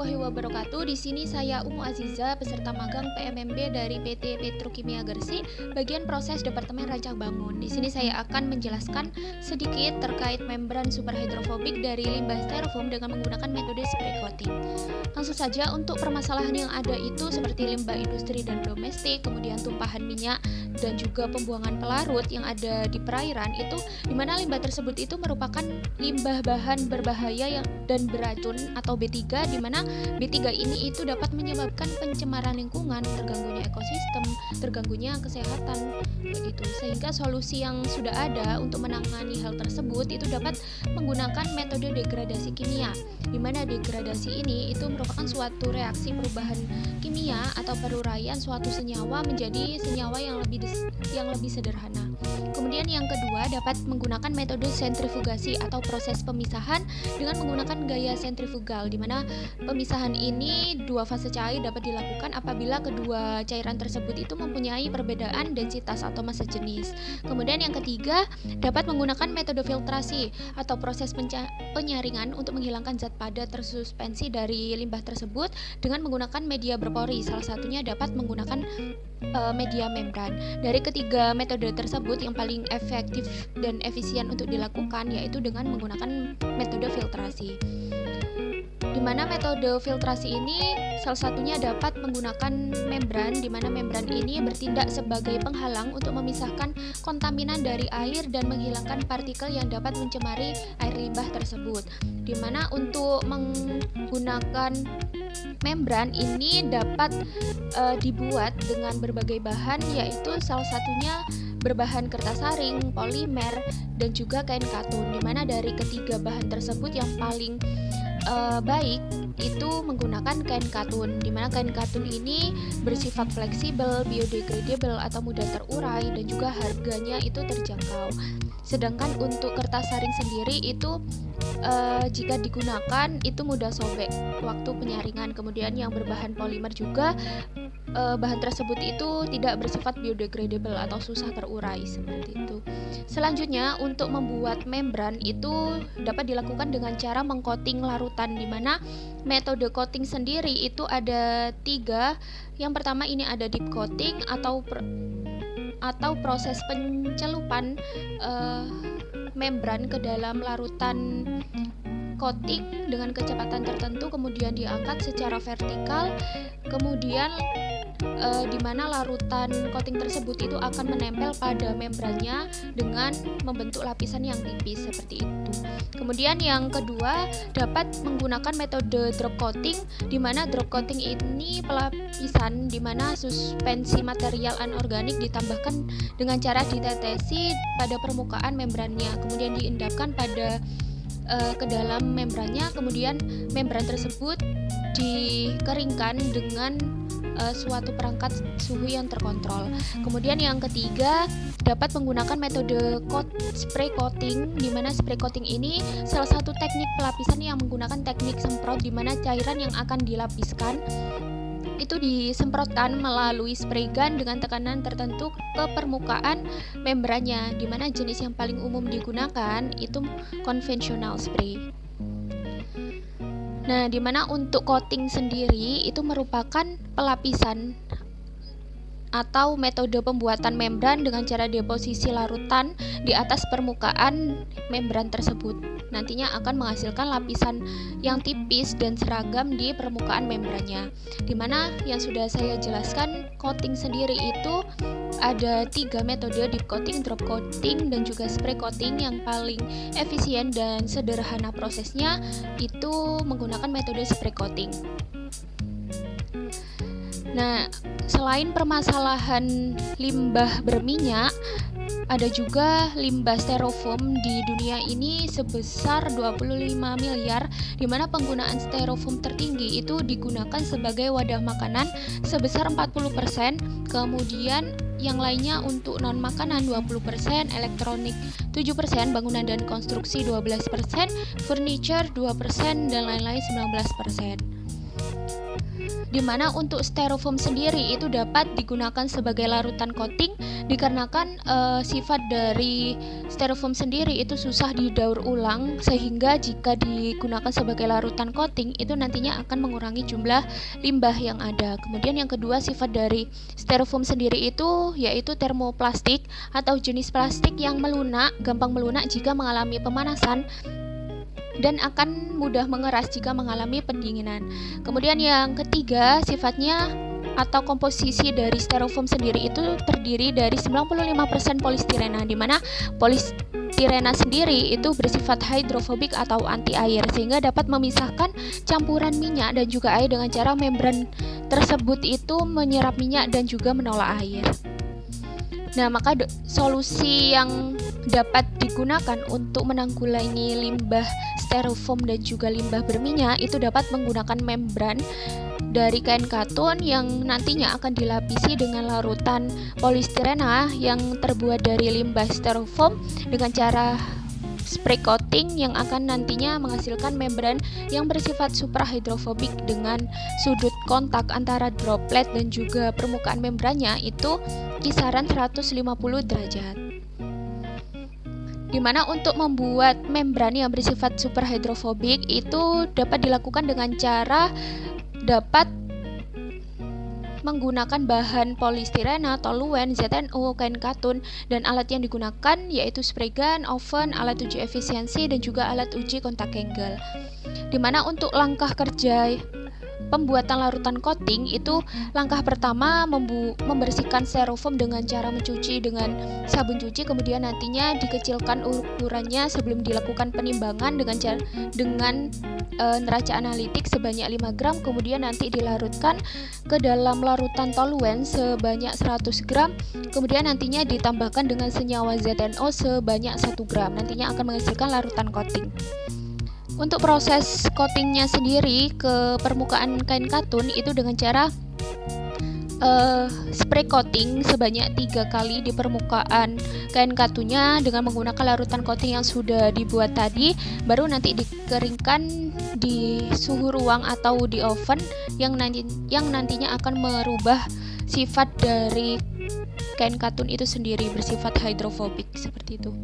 Wabarakatuh. Di sini saya Umu Aziza, peserta magang PMMB dari PT Petrokimia Gresik, bagian proses Departemen Rancang Bangun. Di sini saya akan menjelaskan sedikit terkait membran superhidrofobik dari limbah styrofoam dengan menggunakan metode spray coating. Langsung saja, untuk permasalahan yang ada itu seperti limbah industri dan domestik, kemudian tumpahan minyak dan juga pembuangan pelarut yang ada di perairan itu, di mana limbah tersebut itu merupakan limbah bahan berbahaya dan beracun atau B3, di mana B3 ini itu dapat menyebabkan pencemaran lingkungan, terganggunya ekosistem, terganggunya kesehatan, begitu. Sehingga solusi yang sudah ada untuk menangani hal tersebut itu dapat menggunakan metode degradasi kimia, di mana degradasi ini itu merupakan suatu reaksi perubahan kimia atau peruraian suatu senyawa menjadi senyawa yang lebih sederhana. Kemudian yang kedua, dapat menggunakan metode sentrifugasi atau proses pemisahan dengan menggunakan gaya sentrifugal, di mana pemisahan ini dua fase cair dapat dilakukan apabila kedua cairan tersebut itu mempunyai perbedaan densitas atau massa jenis. Kemudian yang ketiga, dapat menggunakan metode filtrasi atau proses penyaringan untuk menghilangkan zat padat tersuspensi dari limbah tersebut dengan menggunakan media berpori. Salah satunya dapat menggunakan media membran. Dari ketiga metode tersebut, yang paling efektif dan efisien untuk dilakukan yaitu dengan menggunakan metode filtrasi. Di mana metode filtrasi ini salah satunya dapat menggunakan membran, di mana membran ini bertindak sebagai penghalang untuk memisahkan kontaminan dari air dan menghilangkan partikel yang dapat mencemari air limbah tersebut. Di mana untuk menggunakan membran ini dapat dibuat dengan berbagai bahan, yaitu salah satunya berbahan kertas saring, polimer, dan juga kain katun. Di mana dari ketiga bahan tersebut yang paling baik itu menggunakan kain katun, di mana kain katun ini bersifat fleksibel, biodegradable atau mudah terurai, dan juga harganya itu terjangkau. Sedangkan untuk kertas saring sendiri itu jika digunakan itu mudah sobek waktu penyaringan. Kemudian yang berbahan polimer juga bahan tersebut itu tidak bersifat biodegradable atau susah terurai, seperti itu. Selanjutnya, untuk membuat membran itu dapat dilakukan dengan cara mengcoating larutan, di mana metode coating sendiri itu ada 3. Yang pertama ini ada deep coating atau proses pencelupan membran ke dalam larutan coating dengan kecepatan tertentu, kemudian diangkat secara vertikal, kemudian di mana larutan coating tersebut itu akan menempel pada membrannya dengan membentuk lapisan yang tipis seperti itu. Kemudian yang kedua, dapat menggunakan metode drop coating, di mana drop coating ini pelapisan di mana suspensi material anorganik ditambahkan dengan cara ditetesi pada permukaan membrannya, kemudian diendapkan ke dalam membrannya, kemudian membran tersebut dikeringkan dengan suatu perangkat suhu yang terkontrol. Kemudian yang ketiga, dapat menggunakan metode spray coating, di mana spray coating ini salah satu teknik pelapisan yang menggunakan teknik semprot, di mana cairan yang akan dilapiskan itu disemprotkan melalui spray gun dengan tekanan tertentu ke permukaan membrannya, di mana jenis yang paling umum digunakan itu konvensional spray. Nah, di mana untuk coating sendiri itu merupakan pelapisan atau metode pembuatan membran dengan cara deposisi larutan di atas permukaan membran tersebut. Nantinya akan menghasilkan lapisan yang tipis dan seragam di permukaan membrannya. Dimana yang sudah saya jelaskan, coating sendiri itu ada 3 metode: deep coating, drop coating, dan juga spray coating. Yang paling efisien dan sederhana prosesnya itu menggunakan metode spray coating. Nah, selain permasalahan limbah berminyak, ada juga limbah styrofoam di dunia ini sebesar 25 miliar, di mana penggunaan styrofoam tertinggi itu digunakan sebagai wadah makanan sebesar 40%, kemudian yang lainnya untuk non makanan 20%, elektronik 7%, bangunan dan konstruksi 12%, furniture 2%, dan lain-lain 19%. Di mana untuk styrofoam sendiri itu dapat digunakan sebagai larutan coating dikarenakan sifat dari styrofoam sendiri itu susah didaur ulang, sehingga jika digunakan sebagai larutan coating itu nantinya akan mengurangi jumlah limbah yang ada. Kemudian yang kedua, sifat dari styrofoam sendiri itu yaitu termoplastik atau jenis plastik yang gampang melunak jika mengalami pemanasan dan akan mudah mengeras jika mengalami pendinginan. Kemudian yang ketiga, sifatnya atau komposisi dari styrofoam sendiri itu terdiri dari 95% polistirena, di mana polistirena sendiri itu bersifat hidrofobik atau anti air, sehingga dapat memisahkan campuran minyak dan juga air dengan cara membran tersebut itu menyerap minyak dan juga menolak air. Nah, maka solusi yang dapat digunakan untuk menanggulangi limbah styrofoam dan juga limbah berminyak itu dapat menggunakan membran dari kain katun yang nantinya akan dilapisi dengan larutan polistirena yang terbuat dari limbah styrofoam dengan cara spray coating yang akan nantinya menghasilkan membran yang bersifat suprahidrofobik dengan sudut kontak antara droplet dan juga permukaan membrannya itu kisaran 150 derajat. Dimana untuk membuat membran yang bersifat suprahidrofobik itu dapat dilakukan dengan cara dapat menggunakan bahan polistirena, toluen, ZNO, kain katun, dan alat yang digunakan yaitu spray gun, oven, alat uji efisiensi, dan juga alat uji kontak angle. Dimana untuk langkah kerja pembuatan larutan coating itu langkah pertama membersihkan styrofoam dengan cara mencuci dengan sabun cuci, kemudian nantinya dikecilkan ukurannya sebelum dilakukan penimbangan dengan neraca analitik sebanyak 5 gram, kemudian nanti dilarutkan ke dalam larutan toluen sebanyak 100 gram, kemudian nantinya ditambahkan dengan senyawa ZNO sebanyak 1 gram, nantinya akan menghasilkan larutan coating. Untuk proses coatingnya sendiri ke permukaan kain katun itu dengan cara spray coating sebanyak 3 kali di permukaan kain katunnya dengan menggunakan larutan coating yang sudah dibuat tadi, baru nanti dikeringkan di suhu ruang atau di oven yang nantinya akan merubah sifat dari kain katun itu sendiri bersifat hidrofobik seperti itu.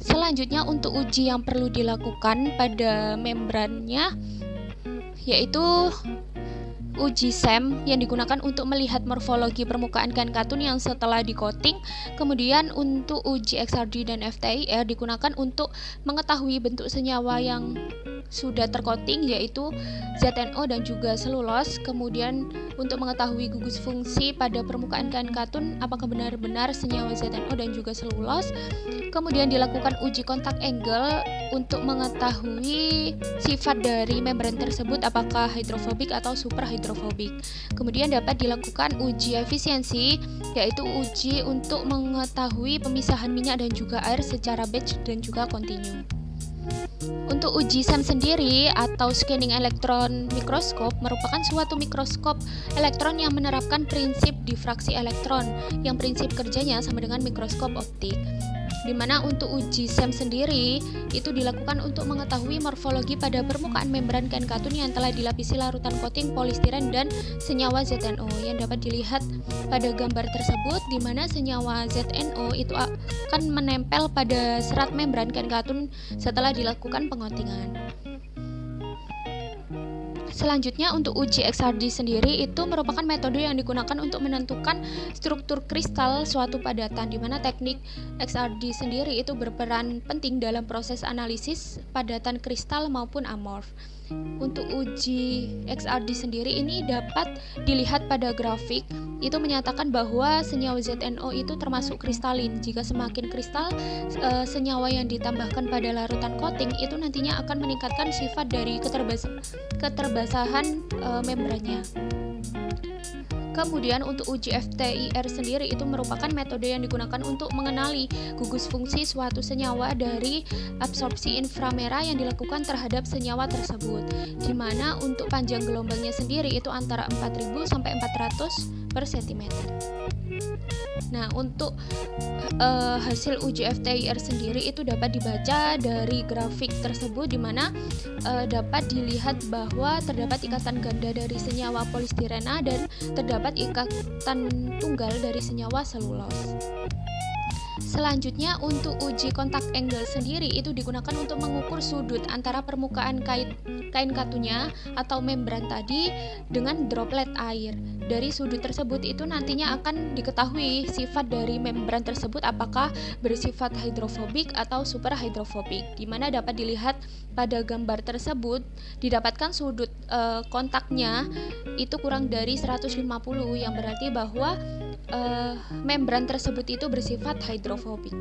Selanjutnya untuk uji yang perlu dilakukan pada membrannya yaitu uji SEM yang digunakan untuk melihat morfologi permukaan kain katun yang setelah di-coating. Kemudian untuk uji XRD dan FTIR digunakan untuk mengetahui bentuk senyawa yang sudah tercoating yaitu ZNO dan juga selulos. Kemudian untuk mengetahui gugus fungsi pada permukaan kain katun apakah benar-benar senyawa ZNO dan juga selulos. Kemudian dilakukan uji kontak angle untuk mengetahui sifat dari membran tersebut apakah hidrofobik atau suprahidrofobik. Kemudian dapat dilakukan uji efisiensi yaitu uji untuk mengetahui pemisahan minyak dan juga air secara batch dan juga kontinu. Untuk uji SEM sendiri atau scanning elektron mikroskop merupakan suatu mikroskop elektron yang menerapkan prinsip difraksi elektron yang prinsip kerjanya sama dengan mikroskop optik. Dimana untuk uji SEM sendiri itu dilakukan untuk mengetahui morfologi pada permukaan membran kain katun yang telah dilapisi larutan coating polistiren dan senyawa ZNO yang dapat dilihat pada gambar tersebut, di mana senyawa ZNO itu akan menempel pada serat membran kain katun setelah dilakukan pengotingan. Selanjutnya untuk uji XRD sendiri itu merupakan metode yang digunakan untuk menentukan struktur kristal suatu padatan, di mana teknik XRD sendiri itu berperan penting dalam proses analisis padatan kristal maupun amorf. Untuk uji XRD sendiri ini dapat dilihat pada grafik, itu menyatakan bahwa senyawa ZNO itu termasuk kristalin. Jika semakin kristal senyawa yang ditambahkan pada larutan coating itu nantinya akan meningkatkan sifat dari keterbasahan membrannya. Kemudian untuk uji FTIR sendiri itu merupakan metode yang digunakan untuk mengenali gugus fungsi suatu senyawa dari absorpsi inframerah yang dilakukan terhadap senyawa tersebut, di mana untuk panjang gelombangnya sendiri itu antara 4000 sampai 400 per cm. Nah, untuk hasil uji FTIR sendiri itu dapat dibaca dari grafik tersebut, di mana dapat dilihat bahwa terdapat ikatan ganda dari senyawa polistirena dan terdapat ikatan tunggal dari senyawa selulos. Selanjutnya, untuk uji kontak angle sendiri itu digunakan untuk mengukur sudut antara permukaan kain katunya atau membran tadi dengan droplet air. Dari sudut tersebut itu nantinya akan diketahui sifat dari membran tersebut apakah bersifat hidrofobik atau super hidrofobik, di mana dapat dilihat pada gambar tersebut didapatkan sudut kontaknya itu kurang dari 150, yang berarti bahwa membran tersebut itu bersifat hidrofobik.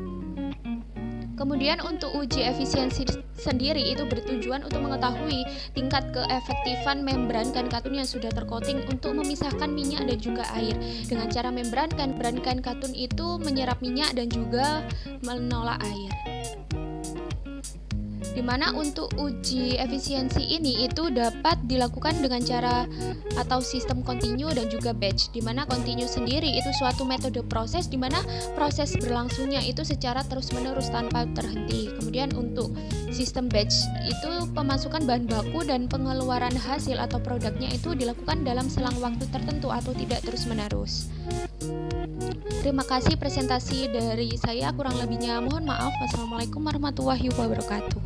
Kemudian untuk uji efisiensi sendiri itu bertujuan untuk mengetahui tingkat keefektifan membran kain katun yang sudah tercoating untuk memisahkan minyak dan juga air. Dengan cara membran kain katun itu menyerap minyak dan juga menolak air. Dimana untuk uji efisiensi ini itu dapat dilakukan dengan cara atau sistem kontinu dan juga batch, dimana kontinu sendiri itu suatu metode proses dimana proses berlangsungnya itu secara terus menerus tanpa terhenti. Kemudian untuk sistem batch itu pemasukan bahan baku dan pengeluaran hasil atau produknya itu dilakukan dalam selang waktu tertentu atau tidak terus menerus. Terima kasih presentasi dari saya, kurang lebihnya mohon maaf. Wassalamualaikum warahmatullahi wabarakatuh.